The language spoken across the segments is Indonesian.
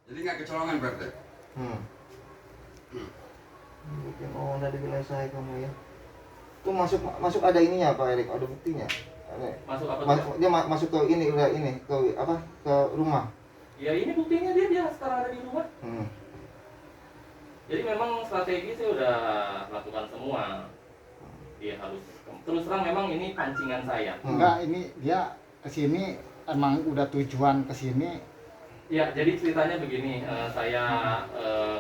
Jadi nggak kecolongan Pak RT? Bikin udah dibilang saya kamu ya. Itu masuk ada ininya Pak Erik, ada buktinya. Masuk apa? Dia masuk ke ini udah ini ke apa? Ke rumah. Ya ini buktinya dia sekarang ada di rumah. Jadi memang strategi saya udah lakukan semua. Dia harus terus terang memang ini pancingan saya. Enggak, ini dia kesini emang udah tujuan kesini. Ya, jadi ceritanya begini, saya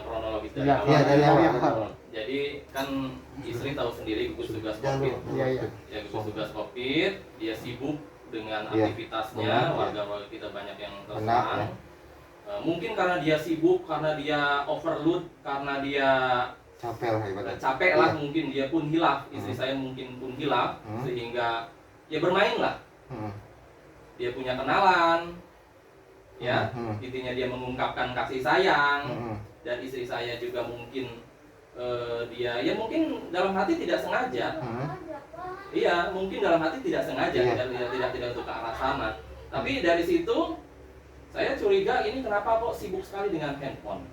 kronologis dari Ya, awal. ya, dari awal. Jadi kan istri tahu sendiri gugus tugas COVID. Iya. Ya gugus tugas COVID, dia sibuk dengan aktivitasnya, warga-warga kita banyak yang terserang. Mungkin karena dia sibuk, karena dia overload, karena dia capek lah, mungkin dia pun hilaf, istri saya mungkin pun hilaf, sehingga ya bermain lah. Dia punya kenalan, ya, intinya dia mengungkapkan kasih sayang, dan istri saya juga mungkin dia ya mungkin dalam hati tidak sengaja, iya mungkin dalam hati tidak sengaja, tidak untuk ke arah sana. Tapi dari situ saya curiga ini kenapa kok sibuk sekali dengan handphone.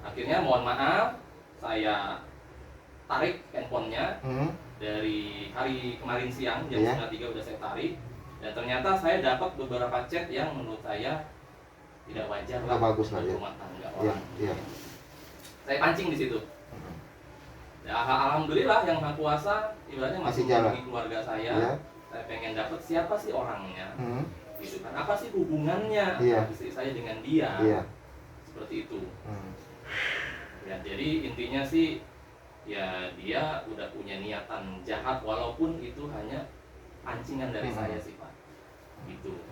Akhirnya mohon maaf, saya tarik handphonenya dari hari kemarin siang jam 2:30 udah saya tarik, dan ternyata saya dapat beberapa chat yang menurut saya tidak wajar lah untuk rumah tangga orang. Saya pancing di situ. Ya, alhamdulillah yang Maha Kuasa ibaratnya masih melindungi keluarga saya. Saya pengen dapat siapa sih orangnya, gitu kan? Apa sih hubungannya istri saya dengan dia? Seperti itu. Ya, jadi intinya sih ya dia udah punya niatan jahat walaupun itu hanya pancingan dari saya sih Pak. Gitu.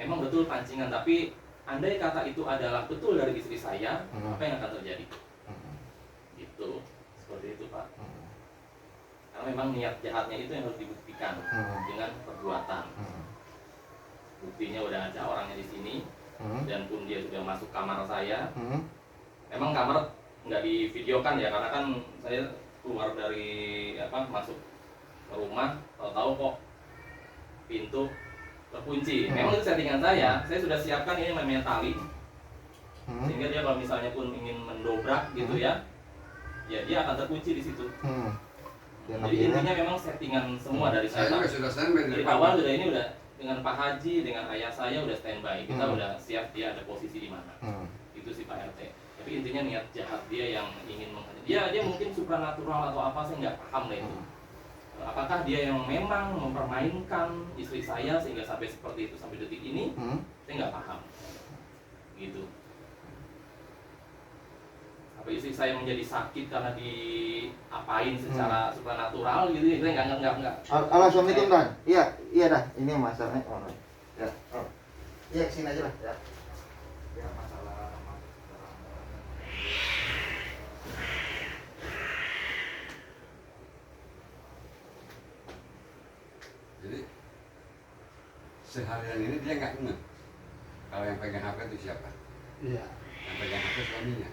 Memang betul pancingan, tapi andai kata itu adalah betul dari istri saya, apa yang akan terjadi? Gitu. Seperti itu Pak. Karena memang niat jahatnya itu yang harus dibuktikan dengan perbuatan. Buktinya udah ada orangnya di sini, dan pun dia sudah masuk kamar saya. Memang kamar nggak divideokan ya, karena kan saya keluar dari masuk ke rumah, tahu-tahu kok pintu terkunci. Memang itu settingan saya sudah siapkan ini namanya tali, sehingga dia kalau misalnya pun ingin mendobrak gitu ya dia akan terkunci di situ. Jadi intinya memang settingan semua dari saya. Sudah standby dari awal sudah ini udah dengan Pak Haji, dengan ayah saya udah standby. Kita udah siap dia ada posisi di mana. Itu sih Pak RT. Tapi intinya niat jahat dia yang ingin dia mungkin supranatural atau apa, saya nggak paham lah itu. Apakah dia yang memang mempermainkan istri saya sehingga sampai seperti itu sampai detik ini? Saya nggak paham. Gitu. Apa istri saya menjadi sakit karena diapain secara supranatural gitu ya? Saya nggak. Assalamualaikum Dan. Iya dah. Ini masalahnya. Ya. Iya kesini aja lah. Ya. Ya masalah. Jadi seharian ini dia nggak ingat kalau yang pegang HP itu siapa. Iya. Yang pegang HP suaminya.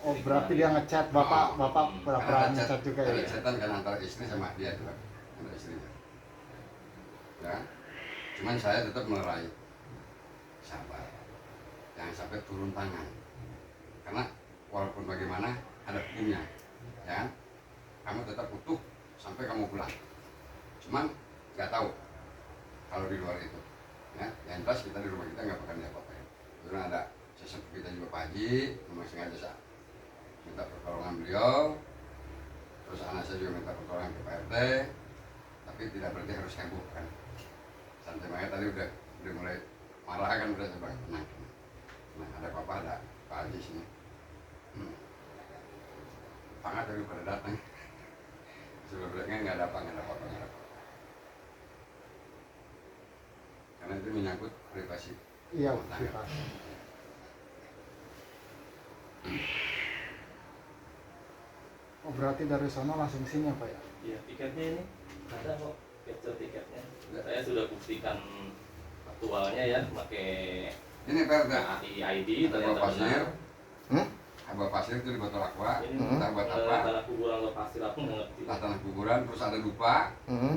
Oh, berarti dia ngechat bapak pernah ngechat juga ya. Ada chatan kan antara istri sama dia tuh, antara istrinya. Ya. Cuman saya tetap melerai. Sabar. Jangan sampai turun tangan. Karena walaupun bagaimana ada hukumnya. Ya. Kamu tetap utuh sampai kamu pulang. Cuman nggak tahu kalau di luar itu. Ya, yang jelas kita di rumah kita nggak bakal diapa-apain. Karena ada sesepuh kita juga Pak Haji, memang sengaja minta pertolongan beliau, terus anak saya juga minta pertolongan ke Pak RT, tapi tidak berarti harus heboh kan. Santai banget tadi udah mulai marah kan, udah coba tenang. Nah ada papa, ada Pak Haji sini. Sangat dari pada datang. Sebelumnya nggak ada apa-apa. Karena itu menyangkut privasi. Iya, privasi. Oh, berarti dari sana langsung sini apa ya? Iya, tiketnya ini ada kok, capture tiketnya. Saya sudah buktikan aktualnya ya, pakai ini PRT ID ternyata benar. Abah pasir itu di botol aqua, entah buat apa. Tanah kuburan atau pasir aku nggak ngerti. Tanah kuburan, terus ada dupa,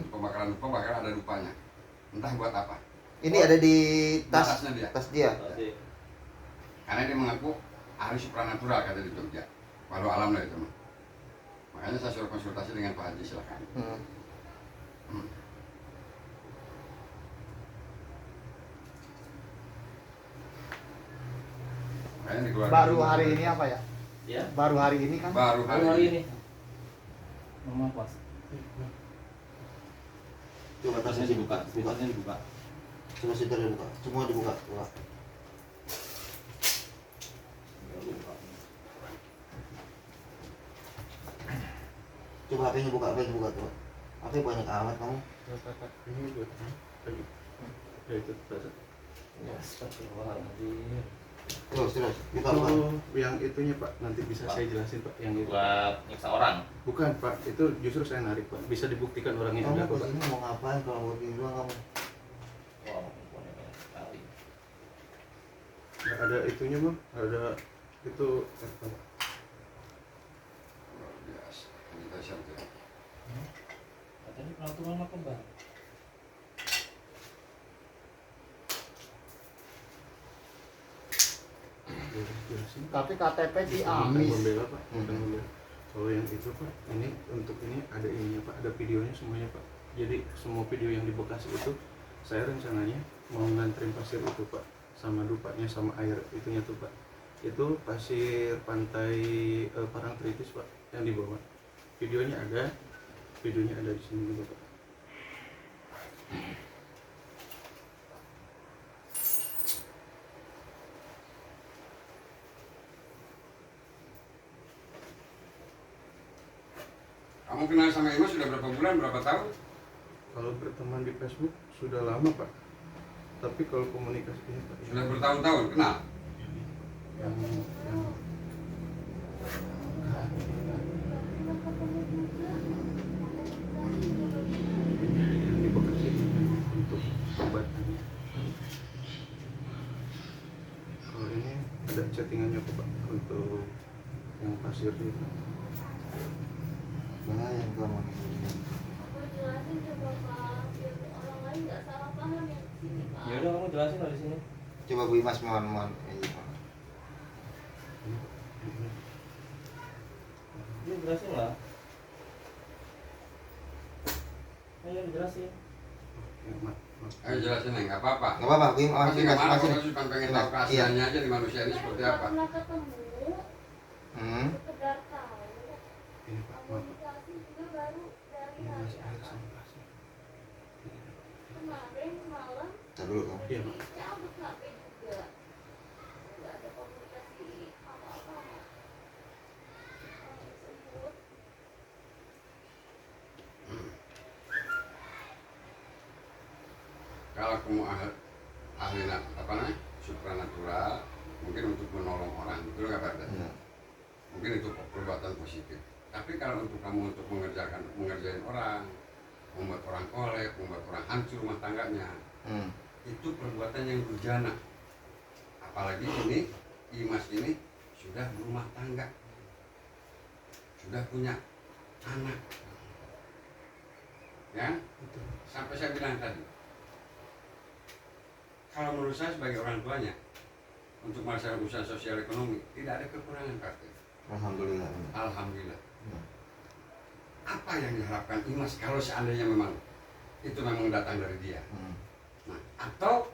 pembakaran dupa, bahkan ada dupanya. Entah buat apa. Ini ada di Tasnya dia. tas dia. Ada Karena dia mengaku ahli supranatural kata di Jogja. Walau alam lah itu mah. Makanya saya suruh konsultasi dengan Pak Haji, silakan. Makanya dikeluarkan Baru dulu. hari ini apa ya? Ya, Baru hari ini kan? Baru baru hari ini. Mama pas. Coba tasnya dibuka. Speakernya dibuka. Coba sitar dibuka. Semua dibuka. Coba. Coba HP-nya buka, HP-nya buka coba. HP banyak amat kamu. Ini buat lagi. Ya itu terus. Astagfirullahaladzim. Terus buka. Itu yang itunya Pak, nanti bisa saya jelasin Pak. Yang itu Buat nyiksa orang. bukan Pak, itu justru saya narik Pak. Bisa dibuktikan orangnya Kamu juga Pak. kesini mau ngapain kalau mau di doang kamu? Wow, handphonenya banyak sekali. Nggak ada itunya Bang, ada itu Luar biasa. Ini dahsyat ya. Katanya peraturan apa bang? jelasin. Tapi KTP Bukan Ciamis. membela Pak, bukan membela. Kalau yang itu Pak, ini untuk ini ada ininya Pak, ada videonya semuanya Pak. Jadi semua video yang di Bekasi itu saya rencananya mau nganterin pasir itu Pak, sama dupanya sama air itunya tuh Pak. Itu pasir pantai Parangtritis Pak yang dibawa. Videonya ada di sini juga Pak. Kamu kenal sama Imas sudah berapa bulan, berapa tahun? Kalau berteman di Facebook sudah lama Pak. Tapi kalau komunikasinya Pak, Sudah bertahun-tahun kenal. yang yang di Bekasi untuk obatannya. Kalau ini ada chattingannya kok Pak untuk yang pasir itu. Bahaya kamu. Aku jelasin coba Pak, biar orang lain nggak salah paham yang sini Pak. Ya udah kamu jelasin lah di sini. Coba Bu Imas mohon. Dia jelasin lah. Ayo jelasin. Ayo jelasin nih, nggak apa-apa. Enggak apa-apa, Bu Imas. Pasti nggak marah, kalau cuma pengen tahu Iya. keasliannya aja di manusia ini Saya seperti nggak apa. pernah ketemu, Hmm. sekedar tahu. Ini Pak, maaf Pak. Komunikasi juga baru dari Ini hari masih air apa? sama pasir. Kemarin malam Tar dulu kamu. Iya Pak. cabut HP juga. Nggak ada komunikasi apa-apa. Orang tersebut. Kalau kamu ahli apa namanya supranatural, mungkin untuk menolong orang, betul nggak Pak? Iya. Mungkin itu perbuatan positif. Tapi kalau untuk kamu untuk mengerjain orang, membuat orang kolek, membuat orang hancur rumah tangganya, Hmm. itu perbuatan yang durjana. Apalagi ini Imas ini sudah berumah tangga, sudah punya anak, ya. Sampai saya bilang tadi, kalau menurut saya sebagai orang tuanya, untuk melaksanakan usaha sosial ekonomi tidak ada kekurangan Pak. Alhamdulillah. Alhamdulillah. Hmm. Apa yang diharapkan Imas kalau seandainya memang itu memang datang dari dia? Hmm. Nah, atau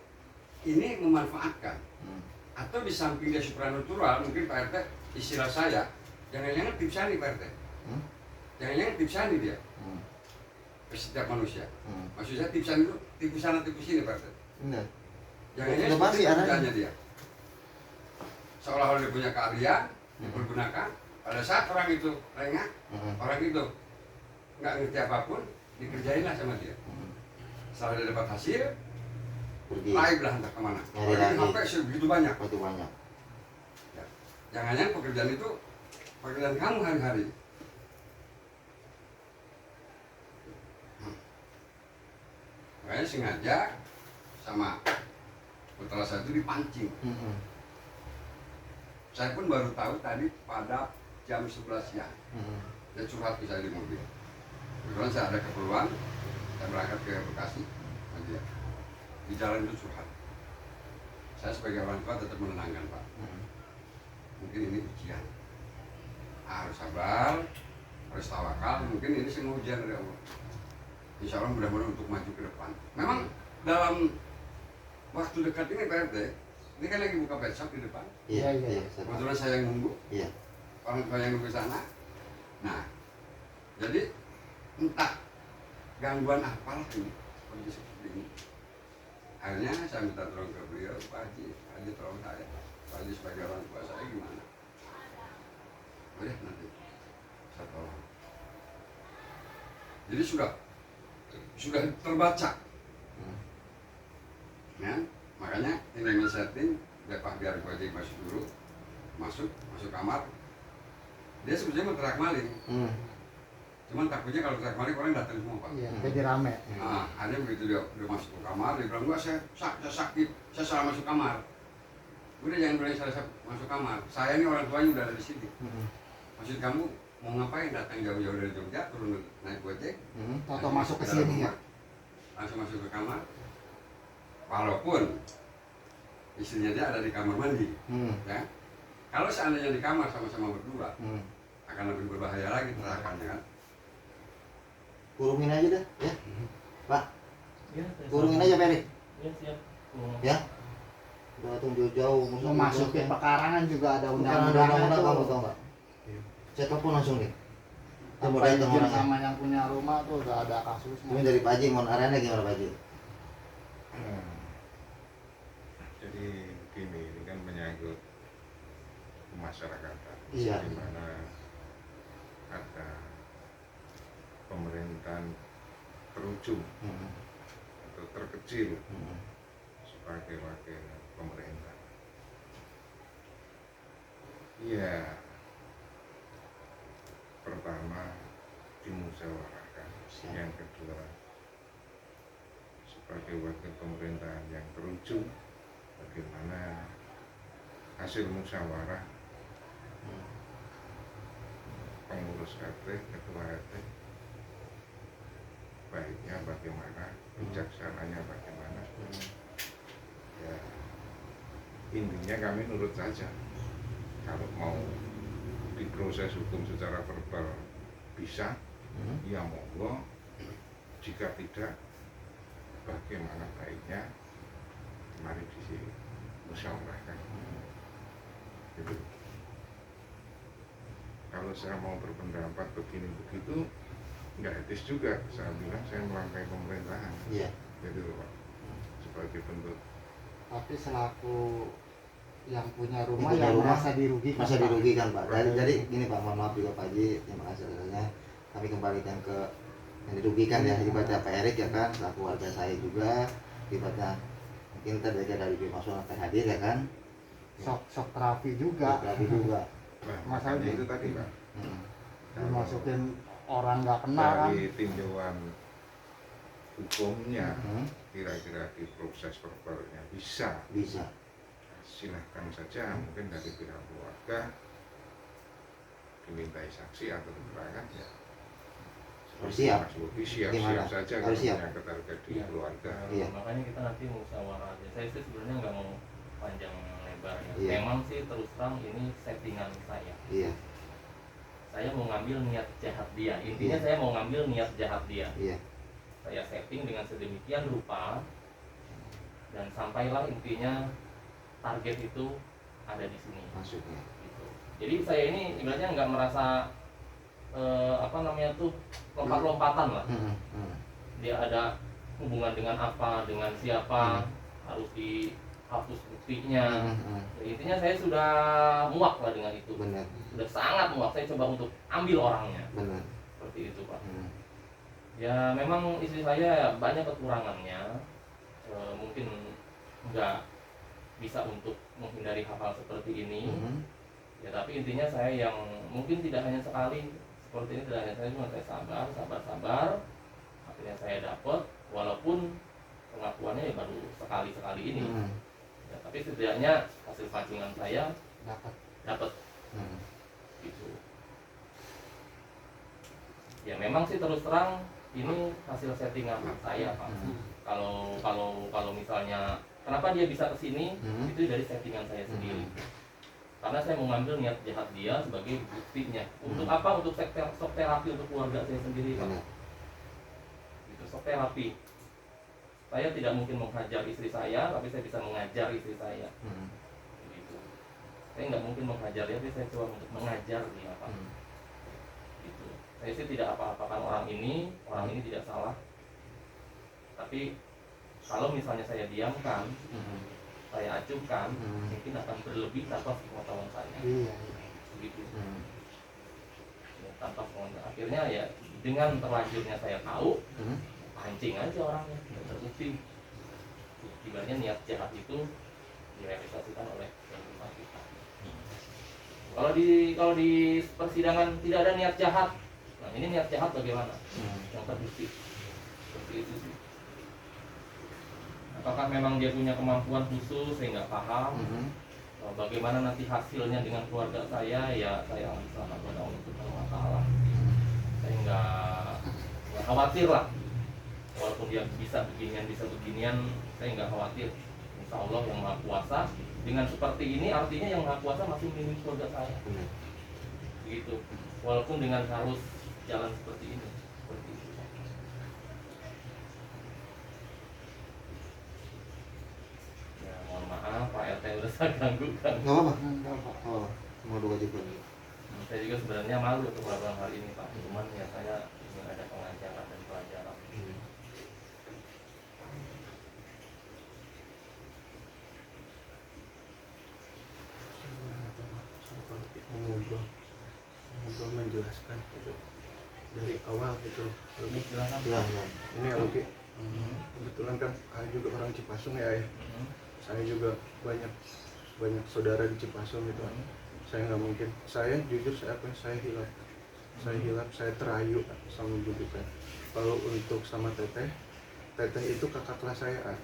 ini memanfaatkan, Hmm. atau di samping dia supranatural, mungkin Pak RT istilah saya, jangan-jangan tipsani Pak RT, Hmm. jangan-jangan tipsani dia Hmm. ke setiap manusia. Hmm. Maksud saya tipsani itu tipu sana tipu sini Pak RT. Benar. Jangan-jangan Udah pasti seperti arahnya. kerjanya dia. Seolah-olah dia punya keahlian, dipergunakan. Pada saat orang itu lengah, Hmm. orang itu nggak ngerti apapun, dikerjainlah sama dia. Hmm. Setelah dia dapat hasil, Pergi. live lah entah kemana. Nyari Jadi lagi. sampai sebegitu banyak. Itu banyak. Ya. Jangan-jangan pekerjaan itu pekerjaan kamu hari-hari. Makanya sengaja sama putra saya itu dipancing. Hmm. Saya pun baru tahu tadi pada jam 11 siang. Hmm. Dia curhat ke saya di mobil. Kebetulan saya ada keperluan, saya berangkat ke Bekasi sama dia. Di jalan itu curhat. Saya sebagai orang tua tetap menenangkan Pak. Hmm. mungkin ini ujian. Harus sabar, harus tawakal, mungkin ini semua ujian dari Allah. Insya Allah mudah-mudahan untuk maju ke depan. Memang dalam waktu dekat ini Pak RT, ini kan lagi buka pet shop di depan. Iya, Iya, iya. Kebetulan saya yang nunggu, Iya. orang tua yang nunggu di sana. Nah, jadi entah gangguan apalah ini, kondisi seperti ini. Akhirnya saya minta tolong ke beliau, Pak Haji tolong saya. Pak Haji sebagai orang tua saya gimana? Boleh nanti saya tolong. Jadi sudah terbaca. Ya, makanya ini yang setting, biar Pak Haji masuk dulu, masuk kamar. Dia sebetulnya mau teriak maling. Cuman takutnya kalau teriak maling orang datang semua Pak. Iya, jadi rame. Nah, akhirnya begitu dia masuk ke kamar, dia bilang, saya sakit, saya salah masuk kamar. Udah jangan bilang saya masuk kamar, saya ini orang tuanya udah ada di sini. Maksud kamu mau ngapain datang jauh-jauh dari Jogja, turun naik gojek, Atau masuk ke sini ya. langsung masuk ke kamar. Walaupun istrinya dia ada di kamar mandi, ya. Kalau seandainya di kamar sama-sama berdua, akan lebih berbahaya lagi terakannya kan. Kurungin aja dah, ya. Pak, Ya, kurungin aja Peri. Ya, siap. Ya. Udah tunggu jauh Memasuki pekarangan juga ada undang-undang undang-undangnya kamu tuh. tahu nggak? Saya telepon langsung nih. Apa Coba datang izin orangnya. sama yang punya rumah tuh udah ada Ini kasusnya. dari Pak Haji, mohon arahannya gimana Pak Haji? Jadi begini, ini kan menyangkut kemasyarakatan, Iya. di mana ada pemerintahan terujung atau terkecil sebagai wakil pemerintah. Ya, pertama dimusyawarahkan, yang kedua sebagai wakil pemerintahan yang terujung, bagaimana hasil musyawarah pengurus RT, ketua RT, baiknya bagaimana, bijaksananya bagaimana. Ya, intinya kami nurut saja. Kalau mau diproses hukum secara verbal bisa, ya monggo. Jika tidak, bagaimana baiknya, mari dimusyawarahkan. Gitu. Kalau saya mau berpendapat begini begitu, nggak etis juga. Saya bilang saya melangkahi pemerintahan. Iya. Gitu Pak. Sebagai bentuk. Tapi selaku yang punya rumah Yang punya yang rumah merasa dirugikan. Masa Pak. dirugikan Pak. Jadi gini Pak, mohon maaf juga Pak Haji, terima kasih atasnya. Kami kembalikan ke yang dirugikan ya, ibaratnya Pak Erik ya kan, selaku warga saya juga, ibaratnya mungkin tadi dari Mas akan hadir ya kan, Sok terapi juga. tapi juga. Nah, Masalah makanya itu tadi Pak. Dimasukin orang nggak kenal kan. Dari tinjauan hukumnya, kira-kira diproses verbalnya bisa. Silahkan saja, mungkin dari pihak keluarga dimintai saksi atau keterangan ya. Harus siap. Mas Bobi siap Gimana? saja Harus kalau siap. menyangkut harga di Iya. keluarga. Iya. Makanya kita nanti musyawarah aja. Saya sih sebenarnya nggak mau panjang lebar ya. Iya. Memang sih terus terang ini settingan saya. Iya, Saya mau ngambil niat jahat dia. Intinya Iya. saya mau ngambil niat jahat dia. iya, Saya setting dengan sedemikian rupa dan sampailah intinya target itu ada di sini. maksudnya. Gitu. Jadi saya ini ibaratnya nggak merasa apa namanya tuh lompat-lompatan lah. Dia ada hubungan dengan apa, dengan siapa, harus dihapus buktinya. Ya, intinya saya sudah muak lah dengan itu. Benar, Sudah sangat muak. Saya coba untuk ambil orangnya. benar. Seperti itu Pak. Ya memang istri saya banyak kekurangannya. Mungkin nggak bisa untuk menghindari hal-hal seperti ini. Ya tapi intinya saya yang mungkin tidak hanya sekali seperti ini, tidak hanya saya, cuma saya sabar. Akhirnya saya dapat, walaupun pengakuannya ya baru sekali ini. Ya, tapi setidaknya hasil pancingan saya dapat gitu. Ya memang sih terus terang ini hasil settingan saya Pak. Kalau misalnya kenapa dia bisa kesini itu dari settingan saya sendiri. karena saya mau ngambil niat jahat dia sebagai buktinya. Untuk apa? Untuk shock terapi untuk keluarga saya sendiri, Pak. Benar. Itu shock terapi. Saya tidak mungkin menghajar istri saya, tapi saya bisa mengajar istri saya. Gitu. Saya nggak mungkin menghajar dia, tapi saya coba untuk mengajar dia, Pak. Gitu. Saya sih tidak apa-apakan orang ini tidak salah. Tapi kalau misalnya saya diamkan, saya acuhkan, mungkin akan berlebih tanpa pengetahuan saya. Iya. Begitu. Ya, tanpa pengetahuan. Akhirnya ya dengan terlanjurnya saya tahu, pancing aja orangnya, tidak terbukti. Ibaratnya niat jahat itu direalisasikan oleh yang bersangkutan. Kalau di persidangan tidak ada niat jahat, nah ini niat jahat bagaimana? Yang terbukti. Seperti itu sih. Apakah memang dia punya kemampuan khusus, saya nggak paham. Bagaimana nanti hasilnya dengan keluarga saya, ya saya nggak bisa berdoa untuk masalah. Saya nggak khawatir lah. Walaupun dia bisa beginian, saya nggak khawatir. Insya Allah yang Maha Kuasa dengan seperti ini artinya yang Maha Kuasa masih melindungi keluarga saya. Begitu. Walaupun dengan harus jalan seperti ini. Maaf Pak RT udah saya ganggu kan. Nggak apa-apa. Oh, mau dua juga. Saya juga sebenarnya malu untuk melakukan hal ini Pak. Cuman ya saya ingin ada pengajaran dan pelajaran. ngobrol menjelaskan gitu dari awal gitu. Ya. Ini Oke. Kebetulan kan saya juga orang Cipasung ya. Saya juga banyak saudara di Cipasung gitu. Saya nggak mungkin, saya jujur saya hilap, saya terayu sama Budikan. Kalau untuk sama Teteh itu kakak kelas saya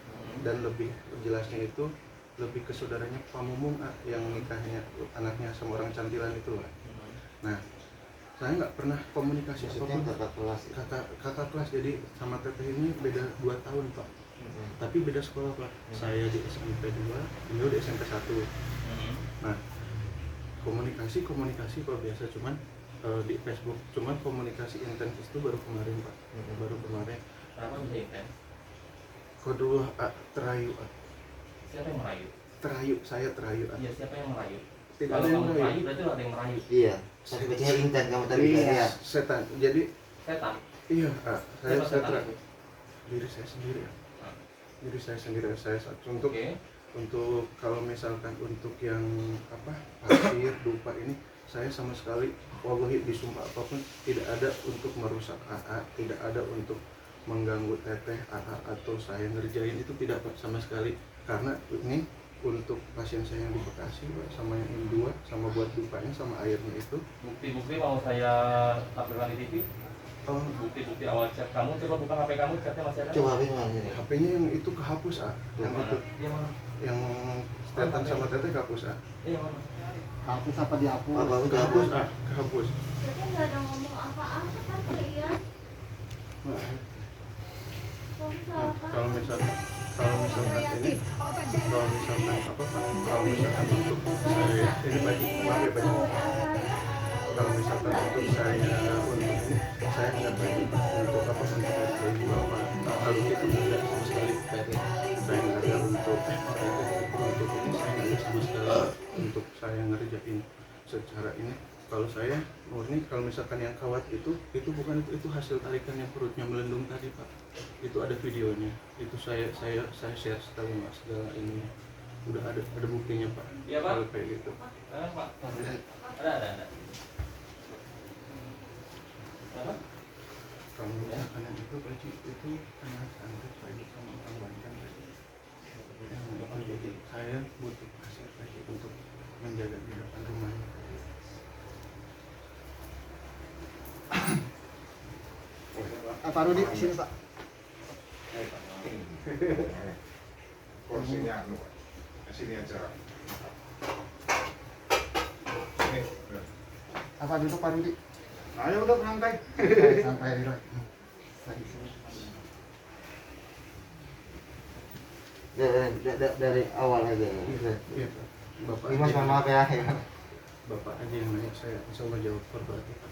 dan lebih jelasnya itu lebih ke saudaranya Pak Mumung yang nikahnya anaknya sama orang Cantilan itu lah. Nah, saya nggak pernah komunikasi apapun. Kakak kelas, jadi sama Teteh ini beda 2 tahun Pak. Tapi beda sekolah Pak. Saya di SMP 2, beliau di SMP 1. Nah, komunikasi kalau biasa cuman di Facebook, cuman komunikasi intens itu baru kemarin Pak. Baru kemarin. Kenapa bisa intens? Kedua terayu. Siapa yang merayu? Saya terayu. Iya, siapa yang merayu? Tidak Kalau ada yang kamu merayu. merayu berarti ada yang merayu. Iya. Tapi bacanya intens kamu tadi. Iya, setan. Jadi Setan. iya, saya setan terayu. itu? Diri saya sendiri. Diri saya sendiri, saya untuk untuk kalau misalkan untuk yang pasir dupa ini, saya sama sekali wallahi disumpah apapun tidak ada untuk merusak AA, tidak ada untuk mengganggu Teteh AA atau saya ngerjain itu tidak Pak, sama sekali. Karena ini untuk pasien saya yang di Bekasi Pak, sama yang M2 sama buat dupanya sama airnya itu. Bukti-bukti mau saya tampilkan di TV? Bukti-bukti awal chat kamu, coba buka HP kamu, chatnya masih ada? Coba HP mana ini? HP-nya yang itu kehapus yang mana? itu Yang mana? yang Setan sama Teteh kehapus Yang mana? Hapus apa dihapus? kehapus kehapus. Jadi nggak ada ngomong apa-apa kan kalian? Kalau misalkan ini kalau misalkan untuk saya ini maaf ya baju. Kalau misalkan untuk saya saya nggak baju untuk untuk kalau itu tidak sama sekali saya nggak ada untuk ini saya nggak ada sama sekali untuk saya ngerjain secara ini. Kalau saya murni, kalau misalkan yang kawat itu bukan itu hasil tarikan yang perutnya melendung tadi Pak. Itu ada videonya. Itu saya share setelah segala ini. Udah ada buktinya Pak. Iya Pak. Kalau kayak gitu. Pak. Ada. Apa? Kalau misalkan yang itu baju itu sangat baju sama orang Banten tadi. Jadi saya butuh pasir lagi untuk menjaga di depan rumahnya. Pak Rudi sini Pak. Kursinya sini aja. Sini. Apa duduk Pak Rudi? Ayo udah santai. Sampai di sini. Dari awal aja. Iya Pak. Bapak Mas mohon maaf ya. Bapak aja yang nanya, saya insya Allah jawab berarti Pak.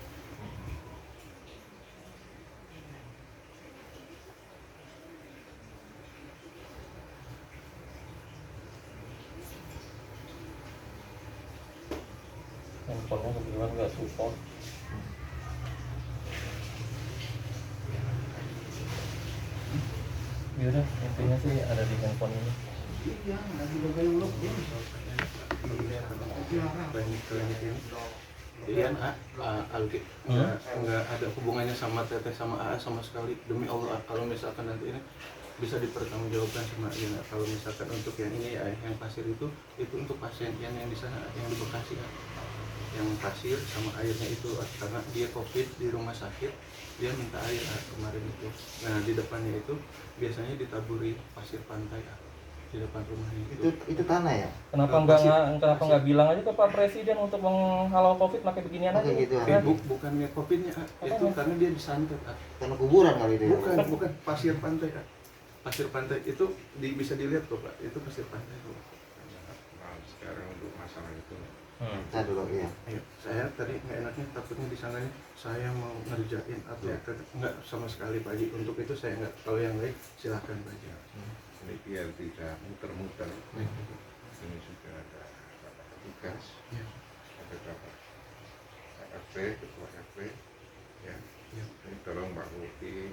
Handphonenya kebetulan nggak support. Yaudah, intinya sih ada di handphone ini. Klinik ini Ian Alki nggak ada hubungannya sama Teteh sama AA sama sekali, demi Allah. Kalau misalkan nanti ini bisa dipertanggungjawabkan sama Ian. Kalau misalkan untuk yang ini ya, yang pasir itu untuk pasien yang di sana, yang di Bekasi ya. Yang pasir sama airnya itu karena dia COVID di rumah sakit, dia minta air kemarin itu. Nah di depannya itu biasanya ditaburi pasir pantai di depan rumahnya Itu tanah ya? Kenapa nggak bilang aja ke Pak Presiden untuk menghalau COVID pakai beginian aja? Pakai gitu, Kan? bukannya COVID-nya itu karena dia disantet Tanah kuburan kali itu ya? bukan pasir pantai pasir pantai itu bisa dilihat kok Pak, itu pasir pantai kok. Nah, sekarang untuk masalah itu Saya dulu ya. Ayo, saya tadi nggak enaknya takutnya disangkanya saya mau ngerjain atau nggak sama sekali Pak Haji. Untuk itu saya nggak, kalau yang lain silahkan Pak Haji. ini biar tidak muter-muter. Ini sudah ada Bapak petugas, ada Bapak RT, ketua RT, ya. Ini tolong Pak Bupati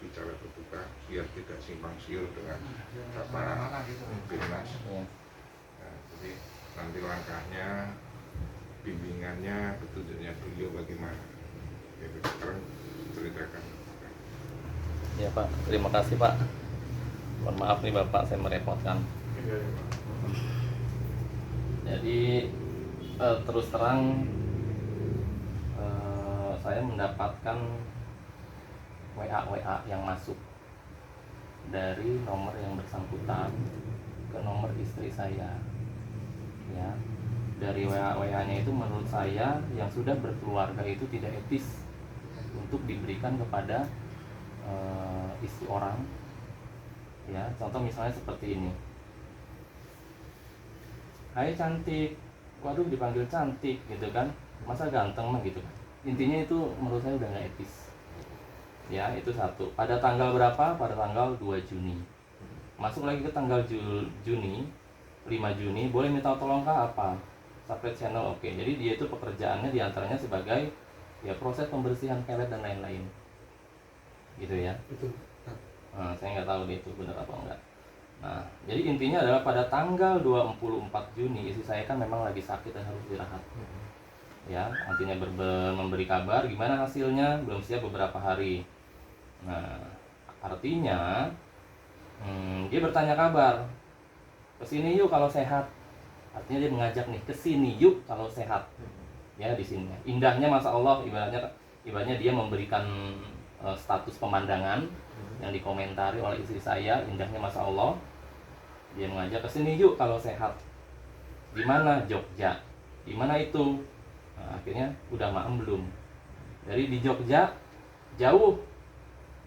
bicara terbuka biar tidak simpang siur dengan Bapak Birnas. Nah, jadi nanti langkahnya, bimbingannya, petunjuknya beliau bagaimana. Jadi sekarang ceritakan. Ya Pak, terima kasih Pak. Mohon maaf nih Bapak, saya merepotkan. Jadi terus terang saya mendapatkan WA yang masuk dari nomor yang bersangkutan ke nomor istri saya. Ya, dari WA-nya itu menurut saya yang sudah berkeluarga itu tidak etis untuk diberikan kepada istri orang. Ya, contoh misalnya seperti ini. Hai cantik, waduh dipanggil cantik gitu kan, masa ganteng mah gitu kan. Intinya itu menurut saya udah nggak etis. Ya, itu satu. Pada tanggal berapa? Pada tanggal 2 Juni. Masuk lagi ke tanggal Juni, 5 Juni, boleh minta tolong kah apa? Subscribe channel, oke. Jadi dia itu pekerjaannya diantaranya sebagai ya proses pembersihan pelet dan lain-lain. Gitu ya. Itu Nah, saya nggak tahu deh itu benar apa enggak. Nah, jadi intinya adalah pada tanggal 24 Juni istri saya kan memang lagi sakit dan harus istirahat. Ya, artinya memberi kabar gimana hasilnya, belum siap beberapa hari. Nah, artinya dia bertanya kabar, kesini yuk kalau sehat. Artinya dia mengajak nih, kesini yuk kalau sehat. Ya, di sini. Indahnya Masya Allah, ibaratnya dia memberikan status pemandangan yang dikomentari oleh istri saya, indahnya Masya Allah. Dia mengajak kesini yuk kalau sehat. Di mana? Jogja. Di mana itu? Nah, akhirnya udah maem belum? Dari di Jogja jauh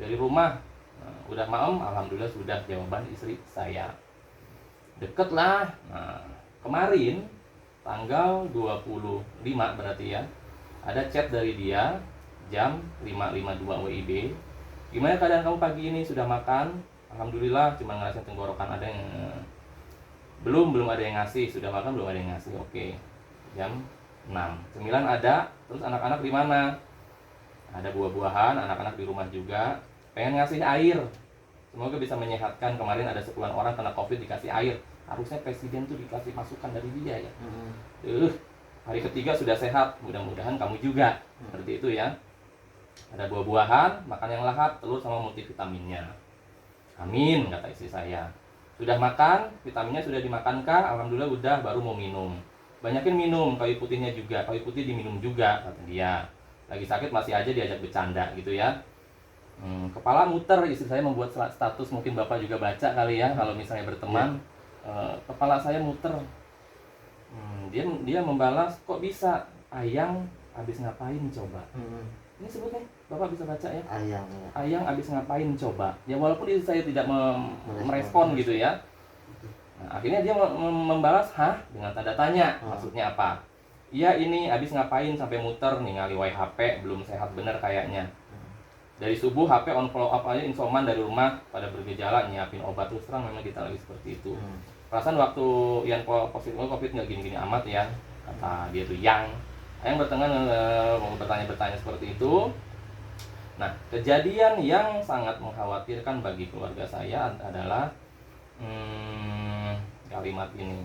dari rumah. Nah, udah maem, alhamdulillah sudah, jawaban istri saya. Deket lah. Nah, kemarin tanggal 25 berarti ya, ada chat dari dia jam 5.52 WIB. Gimana keadaan kamu pagi ini, sudah makan? Alhamdulillah, cuma ngerasain tenggorokan, ada yang belum ada yang ngasih, sudah makan belum ada yang ngasih. Oke. Jam 6. 9 ada, terus anak-anak di mana? Ada buah-buahan, anak-anak di rumah juga. Pengen ngasih air. Semoga bisa menyehatkan. Kemarin ada 10 orang kena Covid dikasih air. Harusnya presiden tuh dikasih masukan dari dia ya. Hari ketiga sudah sehat, mudah-mudahan kamu juga. Seperti itu ya. Ada buah-buahan, makan yang lahap, telur sama multivitaminnya. Amin, kata istri saya. Sudah makan, vitaminnya sudah dimakankah? Alhamdulillah udah, baru mau minum. Banyakin minum, kayu putihnya juga. Kayu putih diminum juga, kata dia. Lagi sakit masih aja diajak bercanda gitu ya. Kepala muter, istri saya membuat status, mungkin Bapak juga baca kali ya, kalau misalnya berteman. Kepala saya muter. Dia membalas, kok bisa? Ayang habis ngapain coba? Ini sebutnya Bapak bisa baca ya? Ayang habis ngapain coba? Ya walaupun saya tidak merespon gitu ya. Nah, akhirnya dia membalas hah dengan tanda tanya. Maksudnya apa? Iya ini abis ngapain sampai muter nih ngali HP, belum sehat bener kayaknya. Dari subuh HP on follow up aja, insoman dari rumah pada bergejala, nyiapin obat. Terus terang memang kita lagi seperti itu. Perasaan waktu yang positif COVID nggak gini-gini amat ya, kata dia tuh yang mau bertanya seperti itu. Nah, kejadian yang sangat mengkhawatirkan bagi keluarga saya adalah kalimat ini.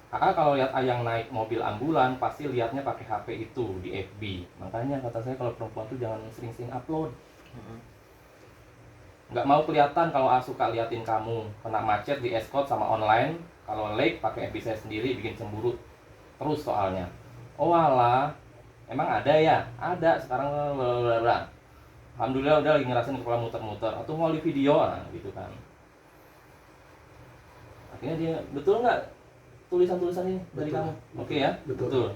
AA kalau lihat Ayang naik mobil ambulan pasti lihatnya pakai HP itu di FB. Makanya kata saya kalau perempuan tuh jangan sering-sering upload. Nggak mau kelihatan kalau A suka liatin kamu kena macet di escort sama online. Kalau like pakai FB saya sendiri bikin cemburu terus soalnya. Oh alah, emang ada ya? Ada sekarang. Alhamdulillah udah lagi ngerasain kepala muter-muter. Atau mau di video gitu kan. Akhirnya dia betul nggak tulisan-tulisan ini dari kamu? Oke ya? Betul.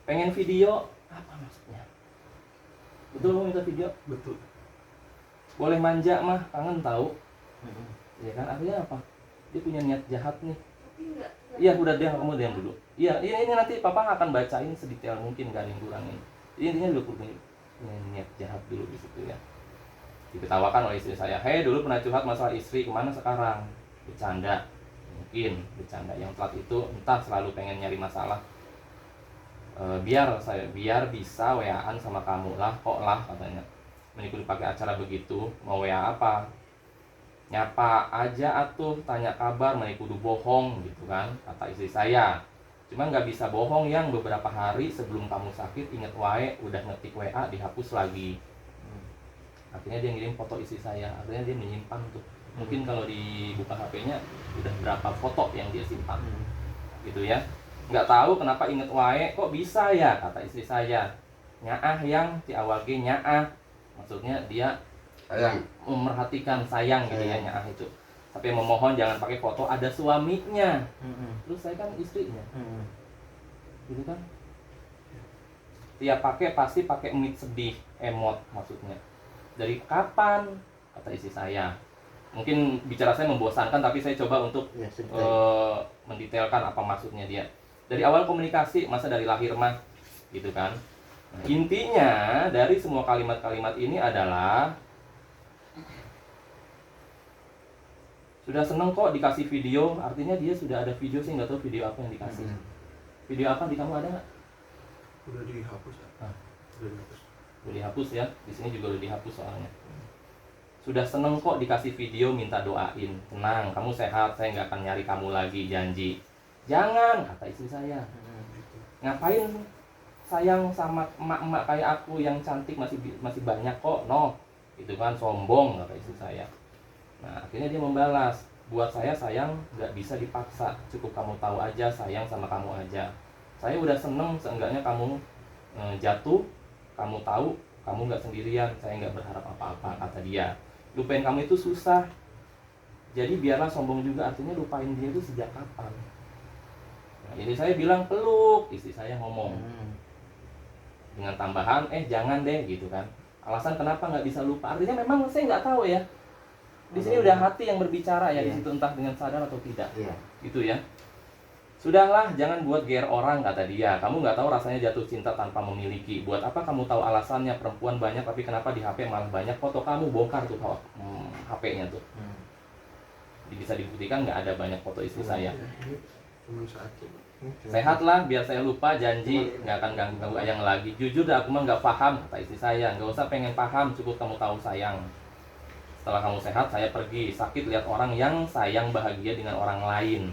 Pengen video apa maksudnya? Betul mau minta video? Betul. Boleh manja mah, kangen tahu. Ya kan artinya apa? Dia punya niat jahat nih. Tapi enggak Iya udah deh, kamu diam dulu. Iya ini nanti papa akan bacain sedetail mungkin, gak ada yang kurangin. Jadi intinya dulu punya niat jahat dulu di situ ya. Diketawakan oleh istri saya. Hei dulu pernah curhat masalah istri, kemana sekarang? Bercanda. Mungkin bercanda. Yang telat itu entah selalu pengen nyari masalah. Biar bisa WA-an sama kamu lah, kok lah katanya. Mengikuti pakai acara begitu, mau WA apa? Nyapa aja atuh, tanya kabar, kudu bohong gitu kan, kata istri saya. Cuma nggak bisa bohong yang beberapa hari sebelum kamu sakit inget wae, udah ngetik WA dihapus lagi. Akhirnya dia ngirim foto istri saya, akhirnya dia menyimpan tuh. Mungkin kalau dibuka HP-nya udah berapa foto yang dia simpan, gitu ya. Nggak tahu kenapa inget wae, kok bisa ya, kata istri saya. Nyaah yang di awal ge nyaah, maksudnya dia sayang, memerhatikan sayang gitu ya, nyaah itu. Sampai memohon jangan pakai foto ada suaminya. Terus saya kan istrinya, gitu kan. Tiap pakai pasti pakai emit sedih, emot maksudnya. Dari kapan? Kata istri saya. Mungkin bicara saya membosankan, tapi saya coba untuk mendetailkan apa maksudnya dia. Dari awal komunikasi, masa dari lahir mah, gitu kan. Nah, intinya dari semua kalimat-kalimat ini adalah sudah seneng kok dikasih video, artinya dia sudah ada video sih, nggak tahu video apa yang dikasih. Video apa di kamu ada nggak? Udah dihapus ya? Udah dihapus. Udah dihapus ya, di sini juga udah dihapus soalnya. Sudah seneng kok dikasih video, minta doain. Tenang, kamu sehat, saya nggak akan nyari kamu lagi, janji. Jangan, kata istri saya. Ngapain sayang sama emak-emak kayak aku yang cantik masih banyak kok, no. Itu kan sombong, kata istri saya. Nah, akhirnya dia membalas, buat saya sayang nggak bisa dipaksa, cukup kamu tahu aja sayang sama kamu aja. Saya udah seneng, seenggaknya kamu jatuh, kamu tahu, kamu nggak sendirian, saya nggak berharap apa-apa, kata dia. Lupain kamu itu susah, jadi biarlah sombong juga, artinya lupain dia itu sejak kapan. Nah, jadi saya bilang peluk, istri saya ngomong dengan tambahan, jangan deh gitu kan. Alasan kenapa nggak bisa lupa, artinya memang saya nggak tahu ya. Di sini udah hati yang berbicara ya, di situ entah dengan sadar atau tidak, gitu ya. Sudahlah, jangan buat GR orang, kata dia. Kamu nggak tahu rasanya jatuh cinta tanpa memiliki. Buat apa kamu tahu alasannya? Perempuan banyak, tapi kenapa di HP malah banyak foto kamu? Bongkar tuh HP-nya tuh. Jadi bisa dibuktikan nggak ada banyak foto istri saya. Cuma satu. Sehatlah, biar saya lupa, janji nggak akan ganggu Ayang lagi. Jujur dah, aku mah nggak paham, kata istri saya. Nggak usah pengen paham, cukup kamu tahu sayang. Setelah kamu sehat, saya pergi. Sakit lihat orang yang sayang bahagia dengan orang lain.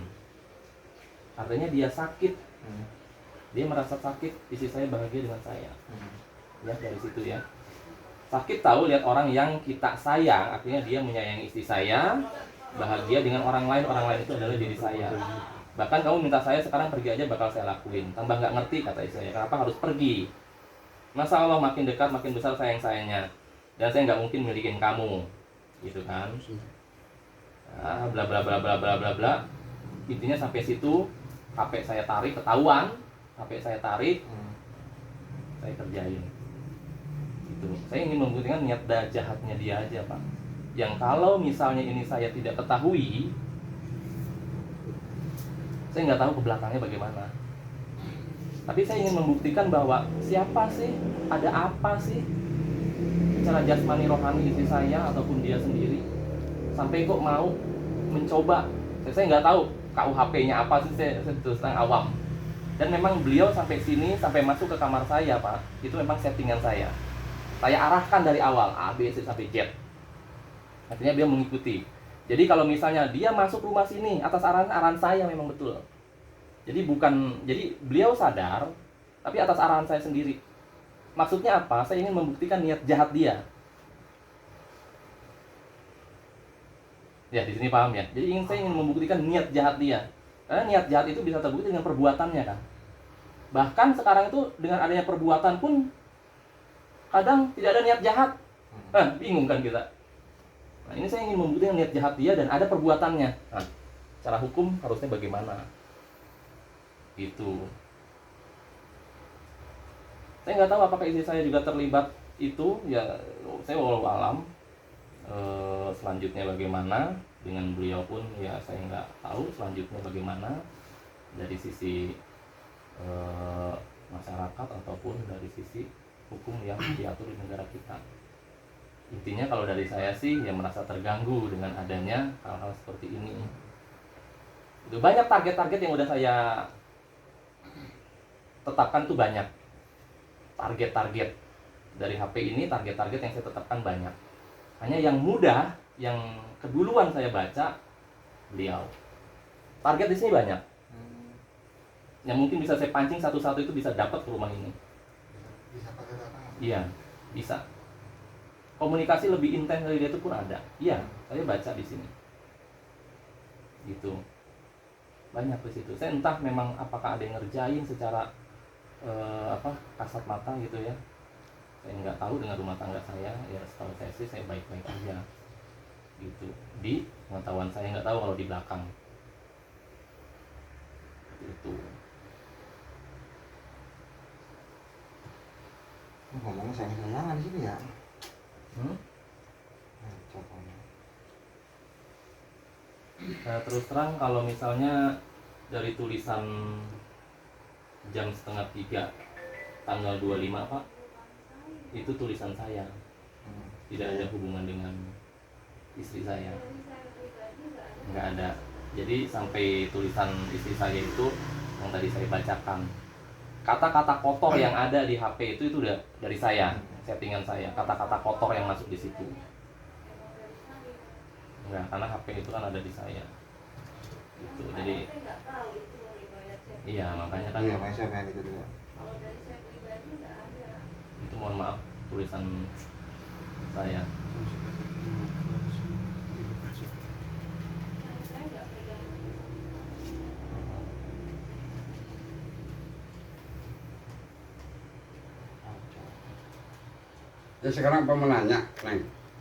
Artinya dia sakit, dia merasa sakit, istri saya bahagia dengan saya. Ya, dari situ ya. Sakit tahu lihat orang yang kita sayang, artinya dia menyayangi istri saya, bahagia dengan orang lain itu adalah diri saya. Bahkan kamu minta saya sekarang pergi aja bakal saya lakuin. Tambah nggak ngerti, kata istri saya, kenapa harus pergi? Masa Allah makin dekat makin besar sayang-sayangnya, dan saya nggak mungkin milikin kamu, gitu kan? Bla bla bla bla bla bla bla. Intinya sampai situ. HP saya tarik, ketahuan HP saya tarik, saya kerjain gitu. Saya ingin membuktikan niat jahatnya dia aja, Pak. Yang kalau misalnya ini saya tidak ketahui, Saya nggak tahu ke belakangnya bagaimana. Tapi saya ingin membuktikan bahwa siapa sih, ada apa sih secara jasmani rohani istri saya ataupun dia sendiri sampai kok mau mencoba. Saya nggak tahu KUHP-nya apa sih, saya terus terang awam. Dan memang beliau sampai sini, sampai masuk ke kamar saya, Pak, itu memang settingan saya. Saya arahkan dari awal A, B, C sampai Z. Artinya dia mengikuti. Jadi kalau misalnya dia masuk rumah sini atas arahan saya memang betul. Jadi beliau sadar, tapi atas arahan saya sendiri. Maksudnya apa? Saya ingin membuktikan niat jahat dia. Ya, di sini paham ya. Jadi saya ingin membuktikan niat jahat dia. Karena niat jahat itu bisa terbukti dengan perbuatannya kan. Bahkan sekarang itu dengan adanya perbuatan pun kadang tidak ada niat jahat. Bingung kan kita. Nah, ini saya ingin membuktikan niat jahat dia dan ada perbuatannya. Nah, secara hukum harusnya bagaimana? Gitu. Saya nggak tahu apakah istri saya juga terlibat itu. Ya, saya walau alam. Selanjutnya bagaimana dengan beliau pun ya saya nggak tahu selanjutnya bagaimana dari sisi masyarakat ataupun dari sisi hukum yang diatur di negara kita. Intinya kalau dari saya sih ya merasa terganggu dengan adanya hal-hal seperti ini. Itu banyak target-target yang udah saya tetapkan tuh banyak. Target-target dari HP ini, target-target yang saya tetapkan banyak. Hanya yang mudah, yang keduluan saya baca beliau. Target di sini banyak. Yang mungkin bisa saya pancing satu-satu itu bisa dapat ke rumah ini. Bisa pakai data. Iya, bisa. Komunikasi lebih intens dari dia itu pun ada. Iya, saya baca di sini. Gitu. Banyak di situ. Saya entah memang apakah ada yang ngerjain secara kasat mata gitu ya. Saya nggak tahu dengan rumah tangga saya. Ya setahu saya sih saya baik-baik aja. Gitu. Di pengetahuan saya nggak tahu kalau di belakang. Itu. Ngomongnya sayang-sayangan di sini ya. Terus terang kalau misalnya dari tulisan jam 2:30 tanggal 25 Pak, itu tulisan saya. Tidak ada hubungan dengan istri saya. Nggak ada. Jadi sampai tulisan istri saya itu yang tadi saya bacakan. Kata-kata kotor yang ada di HP itu udah dari saya, settingan saya. Kata-kata kotor yang masuk di situ. Enggak, karena HP itu kan ada di saya. Gitu. Jadi iya, makanya kan Iya, saya main itu juga. itu mohon maaf tulisan saya. Ya sekarang apa menanya, Neng?